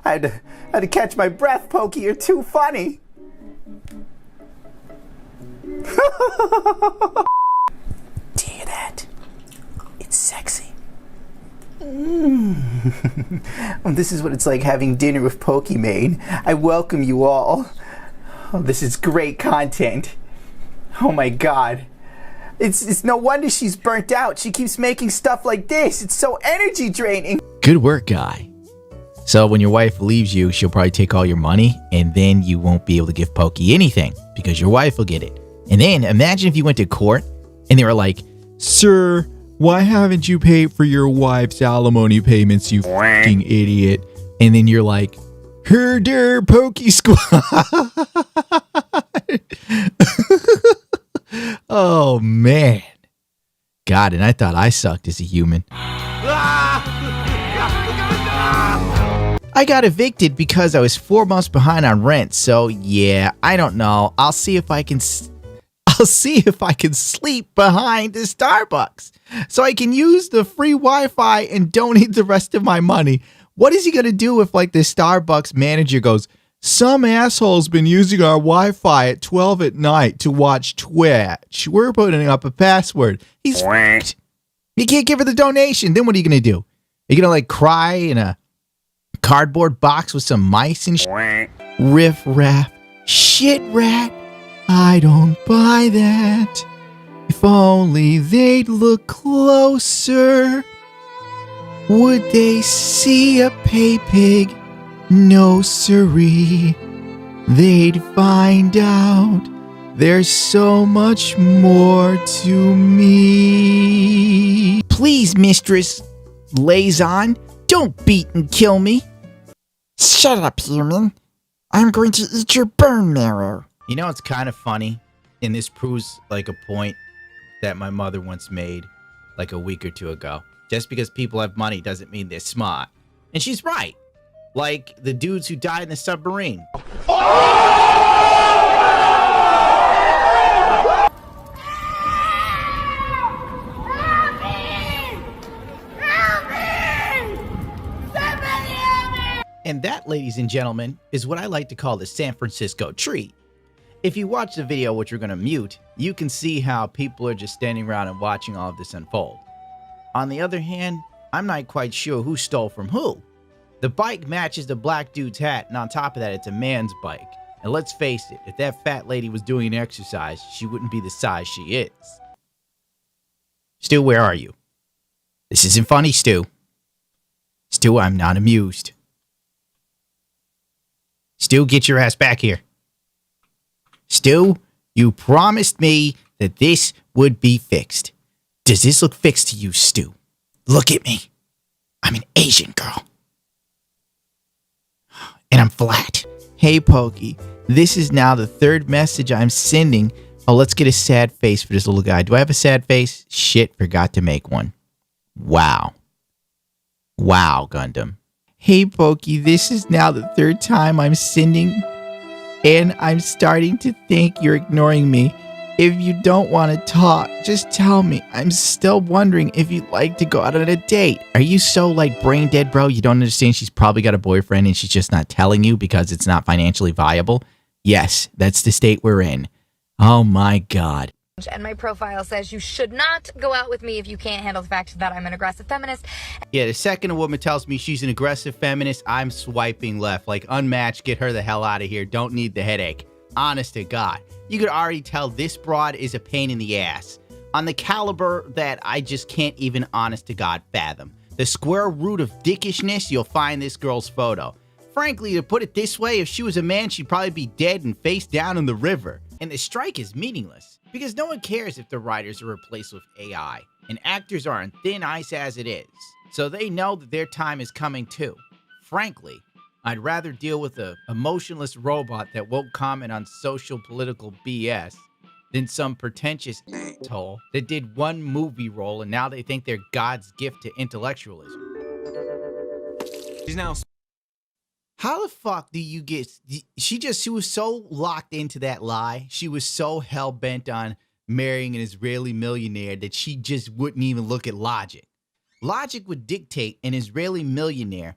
I had to catch my breath, Pokey. You're too funny. Do you hear that? It's sexy. Well, this is what it's like having dinner with Pokimane. I welcome you all. Oh, this is great content. Oh my god. It's no wonder she's burnt out. She keeps making stuff like this. It's so energy draining. Good work, guy. So when your wife leaves you, she'll probably take all your money, and then you won't be able to give Pokey anything because your wife will get it. And then imagine if you went to court and they were like, "Sir, why haven't you paid for your wife's alimony payments, you fucking idiot?" And then you're like, "Herder Pokey Squad." Oh, man. God, and I thought I sucked as a human. I got evicted because I was 4 months behind on rent, so yeah, I don't know. I'll see if I can sleep behind the Starbucks so I can use the free Wi-Fi and donate the rest of my money. What is he going to do if like the Starbucks manager goes, "Some asshole's been using our Wi-Fi at 12 at night to watch Twitch. We're putting up a password." He's f***ed. You can't give her the donation. Then what are you going to do? Are you going to like cry in a cardboard box with some mice and shit? Riff raff. Shit rat. I don't buy that. If only they'd look closer. Would they see a pay pig? No siree. They'd find out there's so much more to me. Please, Mistress Lazon, don't beat and kill me. Shut up, human. I'm going to eat your bone marrow. You know, it's kind of funny, and this proves like a point that my mother once made like a week or two ago. Just because people have money doesn't mean they're smart. And she's right. Like the dudes who died in the submarine. And that, ladies and gentlemen, is what I like to call the San Francisco tree. If you watch the video, which we're going to mute, you can see how people are just standing around and watching all of this unfold. On the other hand, I'm not quite sure who stole from who. The bike matches the black dude's hat, and on top of that, it's a man's bike. And let's face it, if that fat lady was doing an exercise, she wouldn't be the size she is. Stu, where are you? This isn't funny, Stu. Stu, I'm not amused. Stu, get your ass back here. Stu, you promised me that this would be fixed. Does this look fixed to you, Stu? Look at me. I'm an Asian girl. And I'm flat. Hey, Pokey. This is now the third message I'm sending. Oh, let's get a sad face for this little guy. Do I have a sad face? Shit, forgot to make one. Wow. Wow, Gundam. Hey, Pokey, this is now the third time I'm sending, and I'm starting to think you're ignoring me. If you don't want to talk, just tell me. I'm still wondering if you'd like to go out on a date. Are you so, like, brain dead, bro? You don't understand she's probably got a boyfriend and she's just not telling you because it's not financially viable? Yes, that's the state we're in. Oh, my God. And my profile says you should not go out with me if you can't handle the fact that I'm an aggressive feminist. Yeah, the second a woman tells me she's an aggressive feminist, I'm swiping left. Like, unmatched, get her the hell out of here. Don't need the headache. Honest to God. You could already tell this broad is a pain in the ass. On the caliber that I just can't even, honest to God, fathom. The square root of dickishness, you'll find this girl's photo. Frankly, to put it this way, if she was a man, she'd probably be dead and face down in the river. And the strike is meaningless. Because no one cares if the writers are replaced with AI, and actors are on thin ice as it is, so they know that their time is coming too. Frankly, I'd rather deal with a emotionless robot that won't comment on social political BS than some pretentious asshole that did one movie role and now they think they're God's gift to intellectualism. She's now. How the fuck do you get? She was so locked into that lie. She was so hell bent on marrying an Israeli millionaire that she just wouldn't even look at logic. Logic would dictate an Israeli millionaire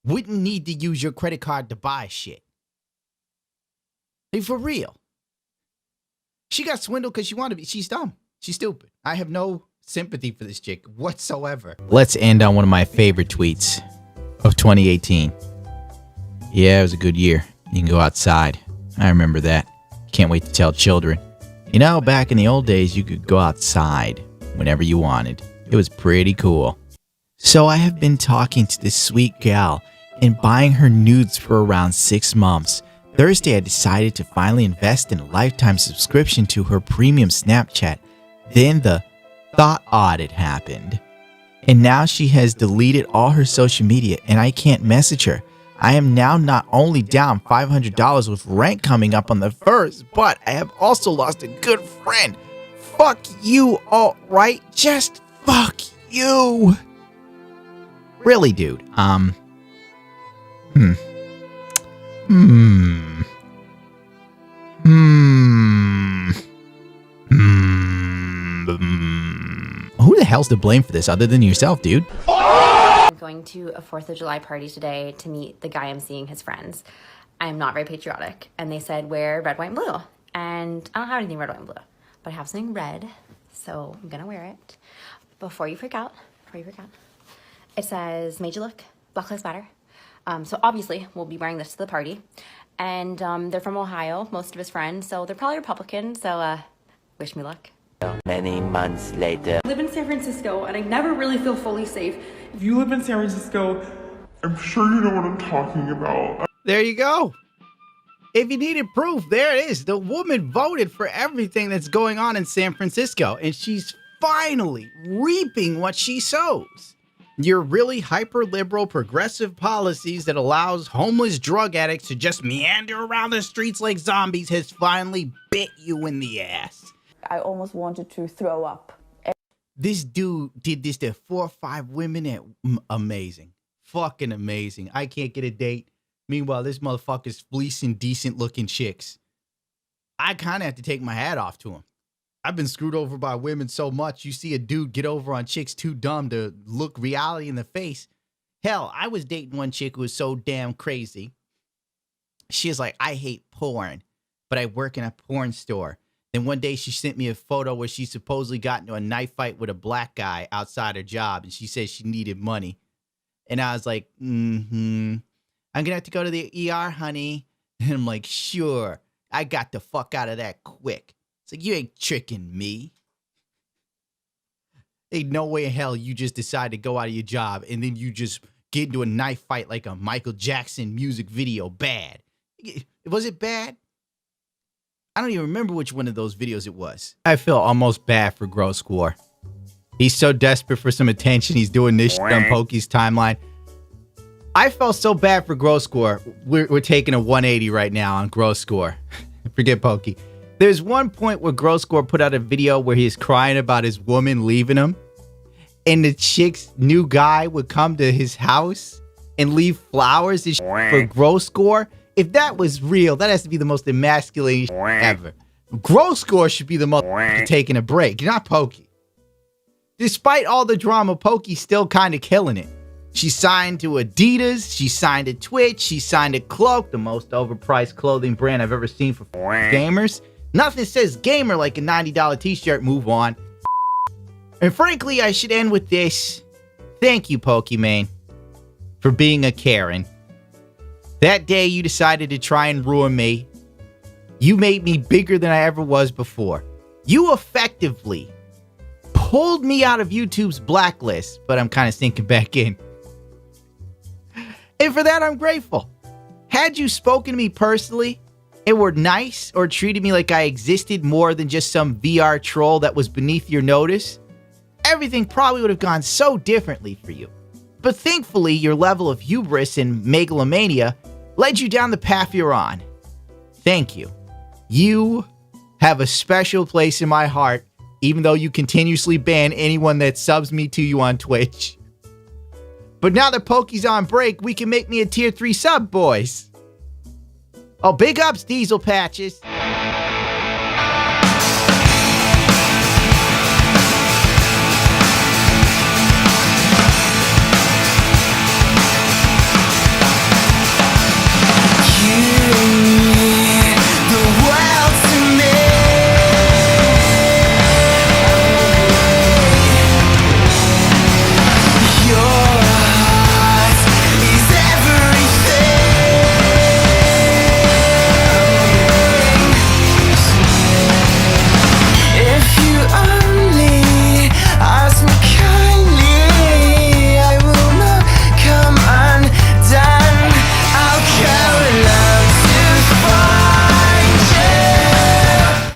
wouldn't need to use your credit card to buy shit. Like, for real. She got swindled because she wanted to be. She's dumb. She's stupid. I have no sympathy for this chick whatsoever. Let's end on one of my favorite tweets of 2018. Yeah, it was a good year. You can go outside. I remember that. Can't wait to tell children. You know, back in the old days, you could go outside whenever you wanted. It was pretty cool. So I have been talking to this sweet gal and buying her nudes for around 6 months. Thursday, I decided to finally invest in a lifetime subscription to her premium Snapchat. Then the thought audit happened. And now she has deleted all her social media and I can't message her. I am now not only down $500 with rent coming up on the 1st, but I have also lost a good friend. Fuck you, all right? Just fuck you. Really, dude. Who the hell's to blame for this other than yourself, dude? I'm going to a 4th of July party today to meet the guy I'm seeing, his friends. I'm not very patriotic. And they said, wear red, white, and blue. And I don't have anything red, white, and blue. But I have something red, so I'm gonna wear it. Before you freak out, it says, made you look, Black Lives Matter. So obviously, we'll be wearing this to the party. And they're from Ohio, most of his friends, so they're probably Republican, so wish me luck. Many months later. I live in San Francisco, and I never really feel fully safe. If you live in San Francisco, I'm sure you know what I'm talking about. There you go. If you needed proof, there it is. The woman voted for everything that's going on in San Francisco, and she's finally reaping what she sows. Your really hyper-liberal progressive policies that allows homeless drug addicts to just meander around the streets like zombies has finally bit you in the ass. I almost wanted to throw up. This dude did this to 4 or 5 women. Amazing. Fucking amazing. I can't get a date. Meanwhile, this motherfucker's fleecing decent-looking chicks. I kind of have to take my hat off to him. I've been screwed over by women so much. You see a dude get over on chicks too dumb to look reality in the face. Hell, I was dating one chick who was so damn crazy. She was like, I hate porn, but I work in a porn store. Then one day she sent me a photo where she supposedly got into a knife fight with a black guy outside her job. And she said she needed money. And I was like, I'm going to have to go to the ER, honey. And I'm like, sure. I got the fuck out of that quick. It's like, you ain't tricking me. Ain't no way in hell you just decide to go out of your job and then you just get into a knife fight like a Michael Jackson music video. Bad. Was it bad? I don't even remember which one of those videos it was. I feel almost bad for Gross Score. He's so desperate for some attention. He's doing this shit on Pokey's timeline. I felt so bad for Gross Score. We're taking a 180 right now on Gross Score. Forget Pokey. There's one point where Gross Score put out a video where he's crying about his woman leaving him. And the chick's new guy would come to his house and leave flowers and for Gross Score. If that was real, that has to be the most emasculating ever. Gross Score should be the most taking a break, not Pokey. Despite all the drama, Pokey's still kind of killing it. She signed to Adidas, she signed to Twitch, she signed to Cloak, the most overpriced clothing brand I've ever seen for gamers. Nothing says gamer like a $90 t-shirt. Move on. And frankly, I should end with this. Thank you, Pokimane, for being a Karen. That day you decided to try and ruin me. You made me bigger than I ever was before. You effectively pulled me out of YouTube's blacklist, but I'm kind of sinking back in. And for that, I'm grateful. Had you spoken to me personally and were nice or treated me like I existed more than just some VR troll that was beneath your notice, everything probably would have gone so differently for you. But thankfully, your level of hubris and megalomania led you down the path you're on. Thank you. You have a special place in my heart, even though you continuously ban anyone that subs me to you on Twitch. But now that Pokey's on break, we can make me a tier 3 sub, boys. Oh, big ups, Diesel Patches.